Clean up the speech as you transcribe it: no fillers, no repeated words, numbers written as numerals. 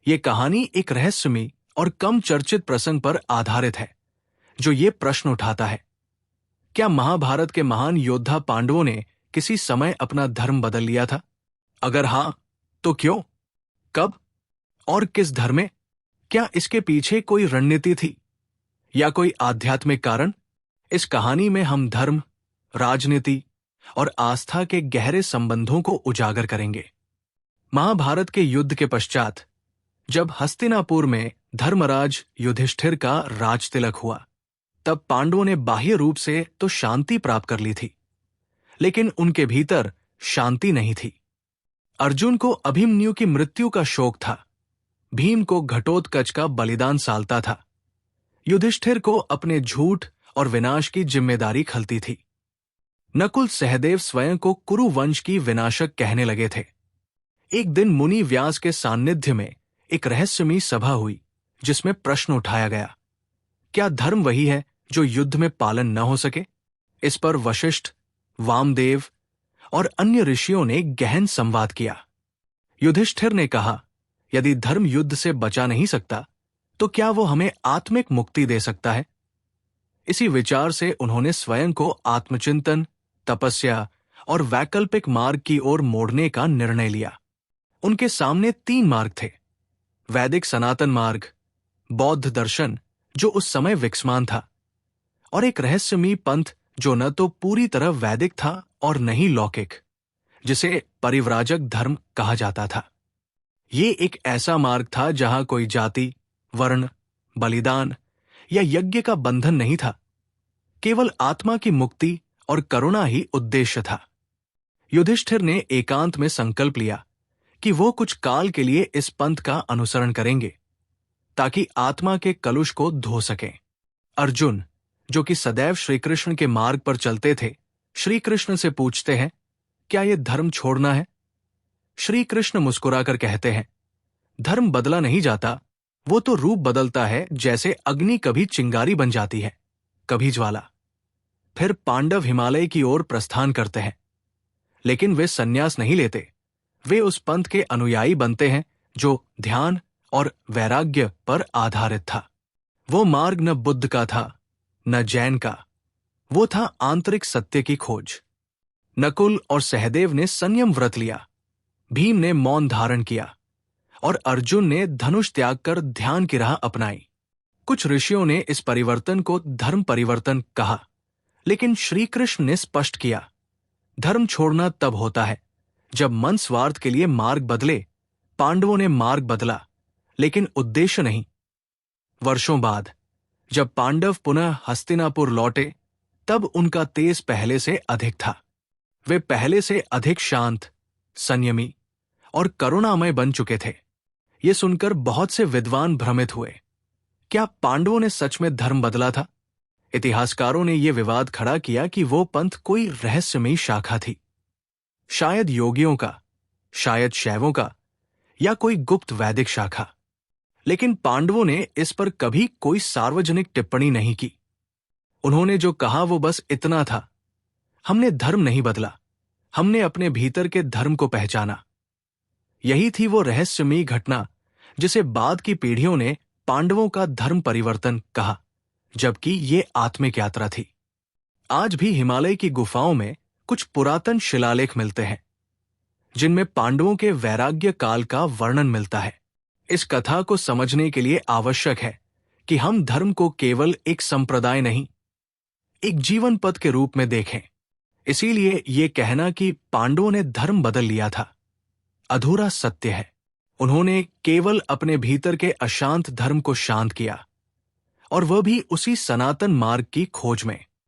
ये कहानी एक रहस्यमयी और कम चर्चित प्रसंग पर आधारित है, जो ये प्रश्न उठाता है, क्या महाभारत के महान योद्धा पांडवों ने किसी समय अपना धर्म बदल लिया था? अगर हां, तो क्यों, कब और किस धर्म में? क्या इसके पीछे कोई रणनीति थी या कोई आध्यात्मिक कारण? इस कहानी में हम धर्म, राजनीति और आस्था के गहरे संबंधों को उजागर करेंगे। महाभारत के युद्ध के पश्चात जब हस्तिनापुर में धर्मराज युधिष्ठिर का राजतिलक हुआ, तब पांडवों ने बाह्य रूप से तो शांति प्राप्त कर ली थी, लेकिन उनके भीतर शांति नहीं थी। अर्जुन को अभिमन्यु की मृत्यु का शोक था, भीम को घटोत्कच का बलिदान सालता था, युधिष्ठिर को अपने झूठ और विनाश की जिम्मेदारी खलती थी। नकुल सहदेव स्वयं को कुरु वंश की विनाशक कहने लगे थे। एक दिन मुनि व्यास के सान्निध्य में एक रहस्यमयी सभा हुई, जिसमें प्रश्न उठाया गया, क्या धर्म वही है जो युद्ध में पालन न हो सके? इस पर वशिष्ठ, वामदेव और अन्य ऋषियों ने गहन संवाद किया। युधिष्ठिर ने कहा, यदि धर्म युद्ध से बचा नहीं सकता, तो क्या वो हमें आत्मिक मुक्ति दे सकता है? इसी विचार से उन्होंने स्वयं को आत्मचिंतन, तपस्या और वैकल्पिक मार्ग की ओर मोड़ने का निर्णय लिया। उनके सामने 3 मार्ग थे: वैदिक सनातन मार्ग, बौद्ध दर्शन जो उस समय विकसमान था, और एक रहस्यमयी पंथ जो न तो पूरी तरह वैदिक था और न ही लौकिक, जिसे परिव्राजक धर्म कहा जाता था। ये एक ऐसा मार्ग था जहां कोई जाति, वर्ण, बलिदान या यज्ञ का बंधन नहीं था, केवल आत्मा की मुक्ति और करुणा ही उद्देश्य था। युधिष्ठिर ने एकांत में संकल्प लिया कि वो कुछ काल के लिए इस पंथ का अनुसरण करेंगे, ताकि आत्मा के कलुष को धो सकें। अर्जुन, जो कि सदैव श्रीकृष्ण के मार्ग पर चलते थे, श्री कृष्ण से पूछते हैं, क्या ये धर्म छोड़ना है? श्री कृष्ण मुस्कुराकर कहते हैं, धर्म बदला नहीं जाता, वो तो रूप बदलता है, जैसे अग्नि कभी चिंगारी बन जाती है, कभी ज्वाला। फिर पांडव हिमालय की ओर प्रस्थान करते हैं, लेकिन वे संन्यास नहीं लेते। वे उस पंथ के अनुयायी बनते हैं जो ध्यान और वैराग्य पर आधारित था। वो मार्ग न बुद्ध का था, न जैन का, वो था आंतरिक सत्य की खोज। नकुल और सहदेव ने संयम व्रत लिया, भीम ने मौन धारण किया और अर्जुन ने धनुष त्याग कर ध्यान की राह अपनाई। कुछ ऋषियों ने इस परिवर्तन को धर्म परिवर्तन कहा, लेकिन श्री कृष्ण ने स्पष्ट किया, धर्म छोड़ना तब होता है जब मन स्वार्थ के लिए मार्ग बदले। पांडवों ने मार्ग बदला, लेकिन उद्देश्य नहीं। वर्षों बाद जब पांडव पुनः हस्तिनापुर लौटे, तब उनका तेज पहले से अधिक था। वे पहले से अधिक शांत, संयमी और करुणामय बन चुके थे। ये सुनकर बहुत से विद्वान भ्रमित हुए। क्या पांडवों ने सच में धर्म बदला था? इतिहासकारों ने यह विवाद खड़ा किया कि वो पंथ कोई रहस्यमयी शाखा थी, शायद योगियों का, शायद शैवों का, या कोई गुप्त वैदिक शाखा। लेकिन पांडवों ने इस पर कभी कोई सार्वजनिक टिप्पणी नहीं की। उन्होंने जो कहा वो बस इतना था, हमने धर्म नहीं बदला, हमने अपने भीतर के धर्म को पहचाना। यही थी वो रहस्यमयी घटना जिसे बाद की पीढ़ियों ने पांडवों का धर्म परिवर्तन कहा, जबकि ये आत्मिक यात्रा थी। आज भी हिमालय की गुफाओं में कुछ पुरातन शिलालेख मिलते हैं, जिनमें पांडवों के वैराग्य काल का वर्णन मिलता है। इस कथा को समझने के लिए आवश्यक है कि हम धर्म को केवल एक संप्रदाय नहीं, एक जीवन पथ के रूप में देखें। इसीलिए ये कहना कि पांडवों ने धर्म बदल लिया था, अधूरा सत्य है। उन्होंने केवल अपने भीतर के अशांत धर्म को शांत किया, और वह भी उसी सनातन मार्ग की खोज में।